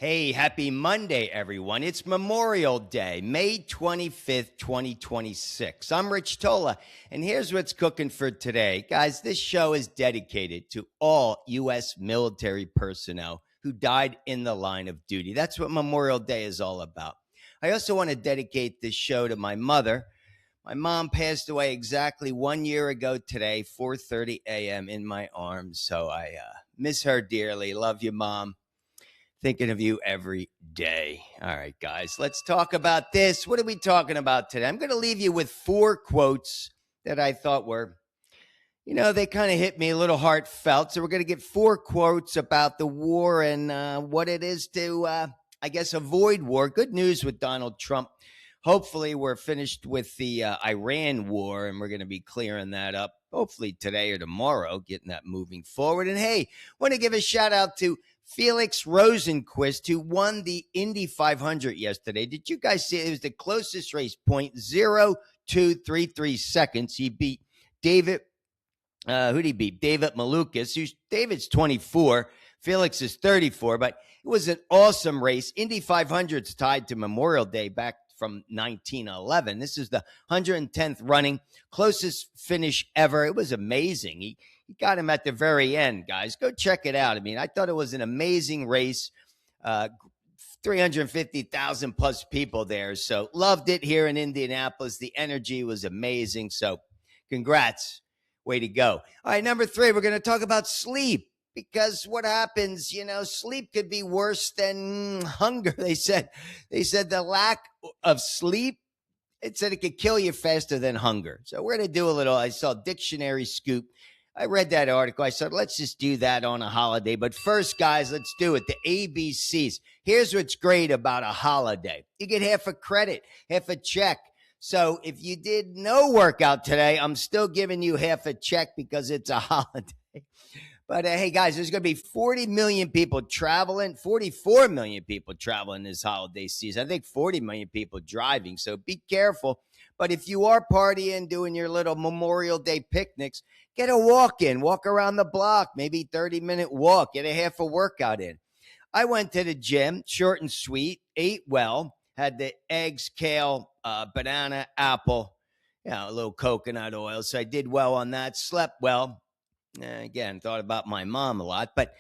Hey, happy Monday, everyone. It's Memorial Day, May 25th, 2026. I'm Rich Tola, and here's what's cooking for today. Guys, this show is dedicated to all U.S. military personnel who died in the line of duty. That's what Memorial Day is all about. I also want to dedicate this show to my mother. My mom passed away exactly 1 year ago today, 4:30 a.m. in my arms, so I miss her dearly. Love you, Mom. Thinking of you every day. All right, guys, let's talk about this. What are we talking about today? I'm going to leave you with four quotes that I thought were, they kind of hit me a little heartfelt. So we're going to get four quotes about the war and what it is to, avoid war. Good news with Donald Trump. Hopefully, we're finished with the Iran war, and we're going to be clearing that up, hopefully today or tomorrow, getting that moving forward. And hey, want to give a shout out to Felix Rosenquist, who won the Indy 500 yesterday. Did you guys see it? It was the closest race, 0.0233 seconds. He beat David. Who did he beat? David Malukas. David's 24. Felix is 34. But it was an awesome race. Indy 500's tied to Memorial Day back from 1911. This is the 110th running, closest finish ever. It was amazing. He got him at the very end, guys. Go check it out. I mean, I thought it was an amazing race. 350,000 plus people there. So loved it here in Indianapolis. The energy was amazing. So congrats. Way to go. All right, number three, we're going to talk about sleep. Because what happens, sleep could be worse than hunger. They said the lack of sleep, it said it could kill you faster than hunger. So we're going to do a little, I saw Dictionary Scoop. I read that article. I said, let's just do that on a holiday. But first, guys, let's do it. The ABCs. Here's what's great about a holiday. You get half a credit, half a check. So if you did no workout today, I'm still giving you half a check because it's a holiday. But hey, guys, there's going to be 40 million people traveling, 44 million people traveling this holiday season. I think 40 million people driving, so be careful. But if you are partying, doing your little Memorial Day picnics, get a walk in, walk around the block, maybe 30-minute walk, get a half a workout in. I went to the gym, short and sweet, ate well, had the eggs, kale, banana, apple, a little coconut oil. So I did well on that, slept well. Again, thought about my mom a lot, but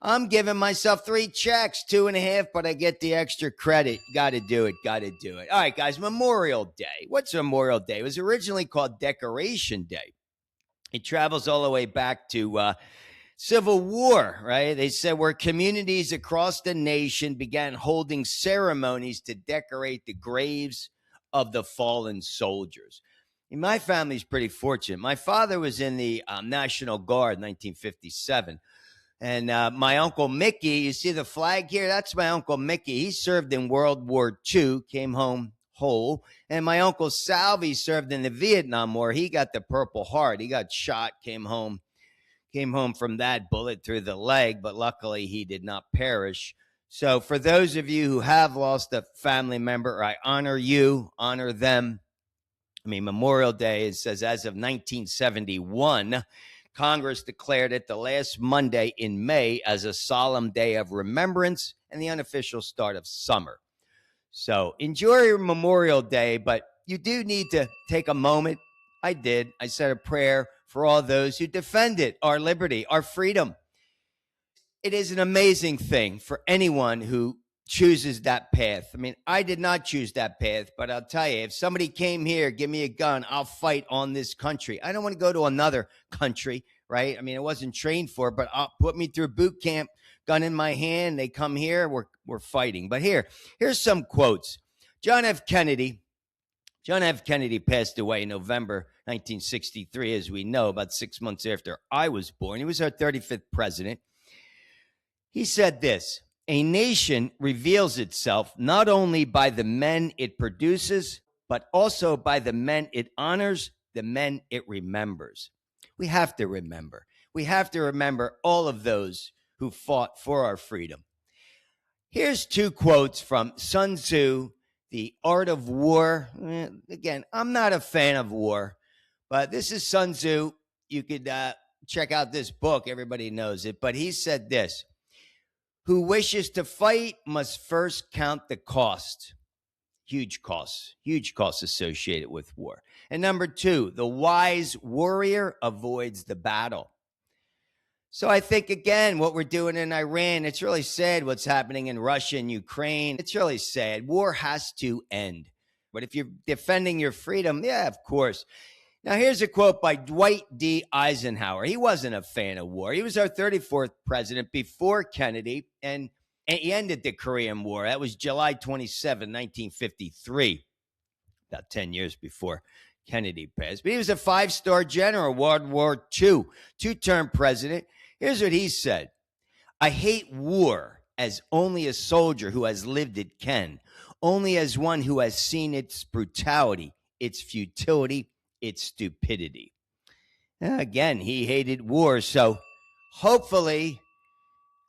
I'm giving myself 3 checks, 2.5, but I get the extra credit. Got to do it. All right, guys, Memorial Day. What's Memorial Day? It was originally called Decoration Day. It travels all the way back to Civil War, right? They said where communities across the nation began holding ceremonies to decorate the graves of the fallen soldiers. My family's pretty fortunate. My father was in the National Guard in 1957. And my Uncle Mickey, you see the flag here? That's my Uncle Mickey. He served in World War II, came home whole. And my Uncle Salvi served in the Vietnam War. He got the Purple Heart. He got shot, came home from that bullet through the leg, but luckily he did not perish. So for those of you who have lost a family member, I honor you, honor them. Memorial Day, it says as of 1971, Congress declared it the last Monday in May as a solemn day of remembrance and the unofficial start of summer. So enjoy your Memorial Day, but you do need to take a moment. I did. I said a prayer for all those who defended our liberty, our freedom. It is an amazing thing for anyone who chooses that path. I did not choose that path, but I'll tell you, if somebody came here, give me a gun, I'll fight on this country. I don't want to go to another country, right? I wasn't trained for it, but put me through boot camp, gun in my hand. They come here, we're fighting. But here's some quotes. John F. Kennedy passed away in November 1963, as we know, about 6 months after I was born. He was our 35th president. He said this: a nation reveals itself not only by the men it produces, but also by the men it honors, the men it remembers. We have to remember. We have to remember all of those who fought for our freedom. Here's 2 quotes from Sun Tzu, The Art of War. Again, I'm not a fan of war, but this is Sun Tzu. You could check out this book. Everybody knows it. But he said this: who wishes to fight must first count the cost. Huge costs associated with war. And number two, the wise warrior avoids the battle. So I think, again, what we're doing in Iran, it's really sad what's happening in Russia and Ukraine. It's really sad. War has to end. But if you're defending your freedom, yeah, of course. Now, here's a quote by Dwight D. Eisenhower. He wasn't a fan of war. He was our 34th president before Kennedy, and he ended the Korean War. That was July 27, 1953, about 10 years before Kennedy passed. But he was a five-star general, World War II, two-term president. Here's what he said. I hate war as only a soldier who has lived it can, only as one who has seen its brutality, its futility, its stupidity. Again, he hated war. So hopefully,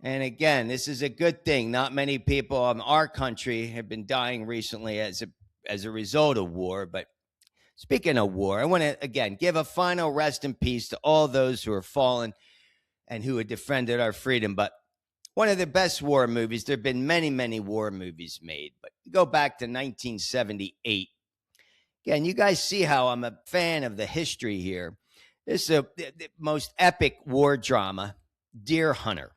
and again, this is a good thing. Not many people in our country have been dying recently as a result of war. But speaking of war, I want to, again, give a final rest in peace to all those who are fallen and who have defended our freedom. But one of the best war movies, there have been many, many war movies made, but you go back to 1978. Again, you guys see how I'm a fan of the history here. This is the most epic war drama, Deer Hunter.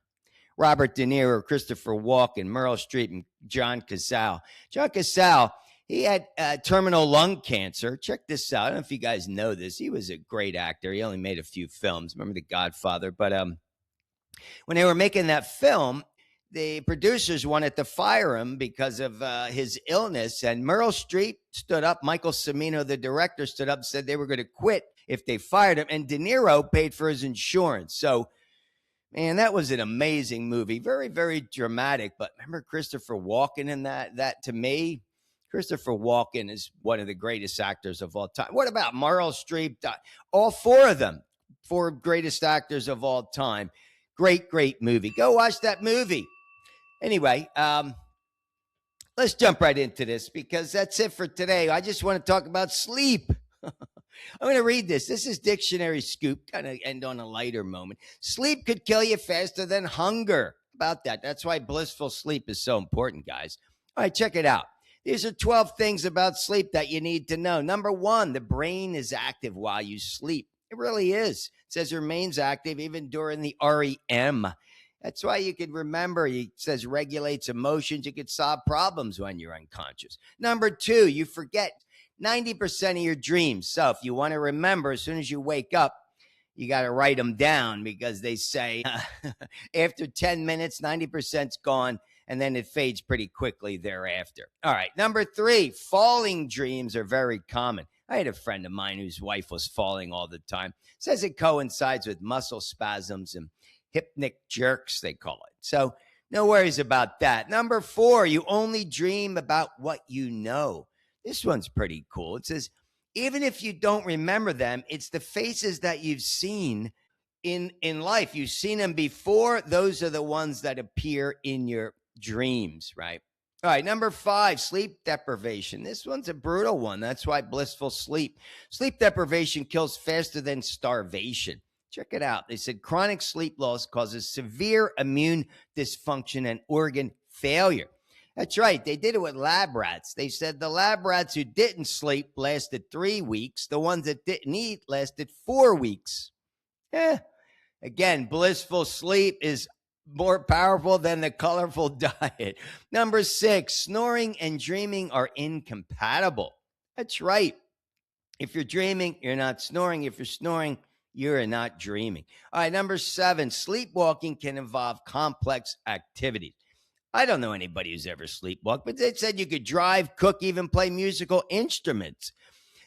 Robert De Niro, Christopher Walken, Meryl Streep, and John Cazale. John Cazale, he had terminal lung cancer. Check this out. I don't know if you guys know this. He was a great actor. He only made a few films. Remember The Godfather? But when they were making that film, the producers wanted to fire him because of his illness. And Meryl Streep stood up. Michael Cimino, the director, stood up and said they were going to quit if they fired him. And De Niro paid for his insurance. So, man, that was an amazing movie. Very, very dramatic. But remember Christopher Walken in that? That, to me, Christopher Walken is one of the greatest actors of all time. What about Meryl Streep? All four of them, four greatest actors of all time. Great, great movie. Go watch that movie. Anyway, let's jump right into this because that's it for today. I just want to talk about sleep. I'm going to read this. This is Dictionary Scoop, kind of end on a lighter moment. Sleep could kill you faster than hunger. About that. That's why blissful sleep is so important, guys. All right, check it out. These are 12 things about sleep that you need to know. Number one, the brain is active while you sleep. It really is. It says it remains active even during the REM. That's why you can remember. It says regulates emotions. You can solve problems when you're unconscious. Number two, you forget 90% of your dreams. So if you want to remember, as soon as you wake up, you got to write them down because they say after 10 minutes, 90%'s gone, and then it fades pretty quickly thereafter. All right. Number three, falling dreams are very common. I had a friend of mine whose wife was falling all the time. Says it coincides with muscle spasms and hypnic jerks, they call it. So no worries about that. Number four, you only dream about what you know. This one's pretty cool. It says, even if you don't remember them, it's the faces that you've seen in life. You've seen them before. Those are the ones that appear in your dreams, right? All right, number five, sleep deprivation. This one's a brutal one. That's why blissful sleep. Sleep deprivation kills faster than starvation. Check it out. They said chronic sleep loss causes severe immune dysfunction and organ failure. That's right. They did it with lab rats. They said the lab rats who didn't sleep lasted 3 weeks. The ones that didn't eat lasted 4 weeks. Again, blissful sleep is more powerful than the colorful diet. Number six, snoring and dreaming are incompatible. That's right. If you're dreaming, you're not snoring. If you're snoring, you're not dreaming. All right, number seven, sleepwalking can involve complex activities. I don't know anybody who's ever sleepwalked, but they said you could drive, cook, even play musical instruments.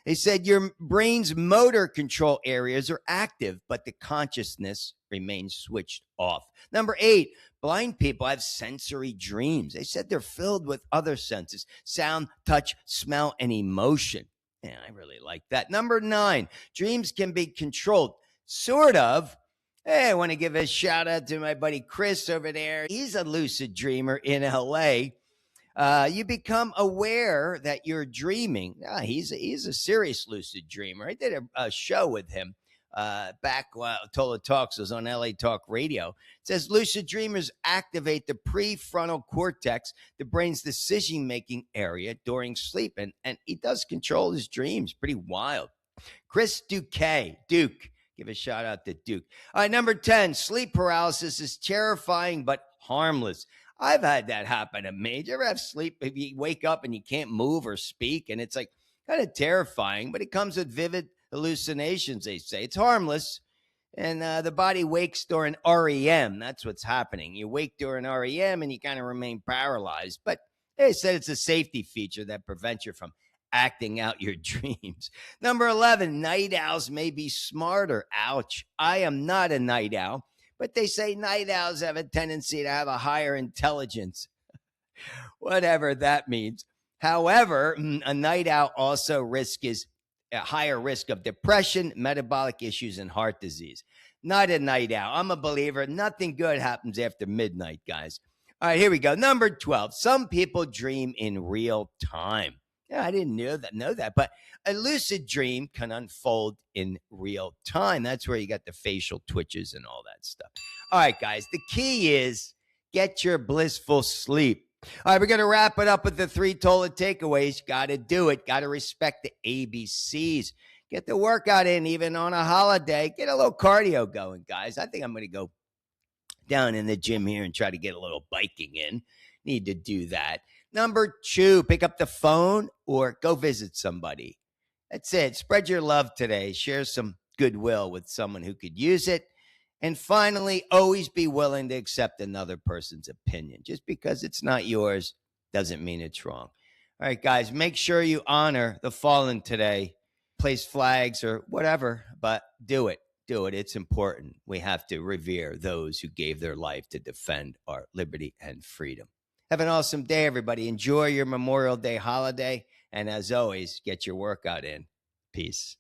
They said your brain's motor control areas are active, but the consciousness remains switched off. Number eight, blind people have sensory dreams. They said they're filled with other senses: sound, touch, smell, and emotion. Yeah, I really like that. Number nine, dreams can be controlled. Sort of. Hey, I want to give a shout out to my buddy Chris over there. He's a lucid dreamer in LA. You become aware that you're dreaming. He's a serious lucid dreamer. I did a show with him back while Tola Talks was on LA Talk Radio. It says lucid dreamers activate the prefrontal cortex, the brain's decision-making area during sleep. And he does control his dreams. Pretty wild. Chris Duke. Give a shout out to Duke. All right, number 10, sleep paralysis is terrifying but harmless. I've had that happen to me. Did you ever have sleep? If you wake up and you can't move or speak, and it's like kind of terrifying, but it comes with vivid hallucinations, they say. It's harmless, and the body wakes during REM. That's what's happening. You wake during REM, and you kind of remain paralyzed. But they said it's a safety feature that prevents you from acting out your dreams. Number 11, night owls may be smarter. Ouch. I am not a night owl, but they say night owls have a tendency to have a higher intelligence, whatever that means. However, a night owl also is a higher risk of depression, metabolic issues, and heart disease. Not a night owl. I'm a believer. Nothing good happens after midnight, guys. All right, here we go. Number 12, some people dream in real time. Yeah, I didn't know that, but a lucid dream can unfold in real time. That's where you got the facial twitches and all that stuff. All right, guys, the key is get your blissful sleep. All right, we're going to wrap it up with the 3 Tola takeaways. Got to do it. Got to respect the ABCs. Get the workout in even on a holiday. Get a little cardio going, guys. I think I'm going to go down in the gym here and try to get a little biking in. Need to do that. Number 2, pick up the phone or go visit somebody. That's it. Spread your love today. Share some goodwill with someone who could use it. And finally, always be willing to accept another person's opinion. Just because it's not yours doesn't mean it's wrong. All right, guys, make sure you honor the fallen today. Place flags or whatever, but do it. Do it. It's important. We have to revere those who gave their life to defend our liberty and freedom. Have an awesome day, everybody. Enjoy your Memorial Day holiday. And as always, get your workout in. Peace.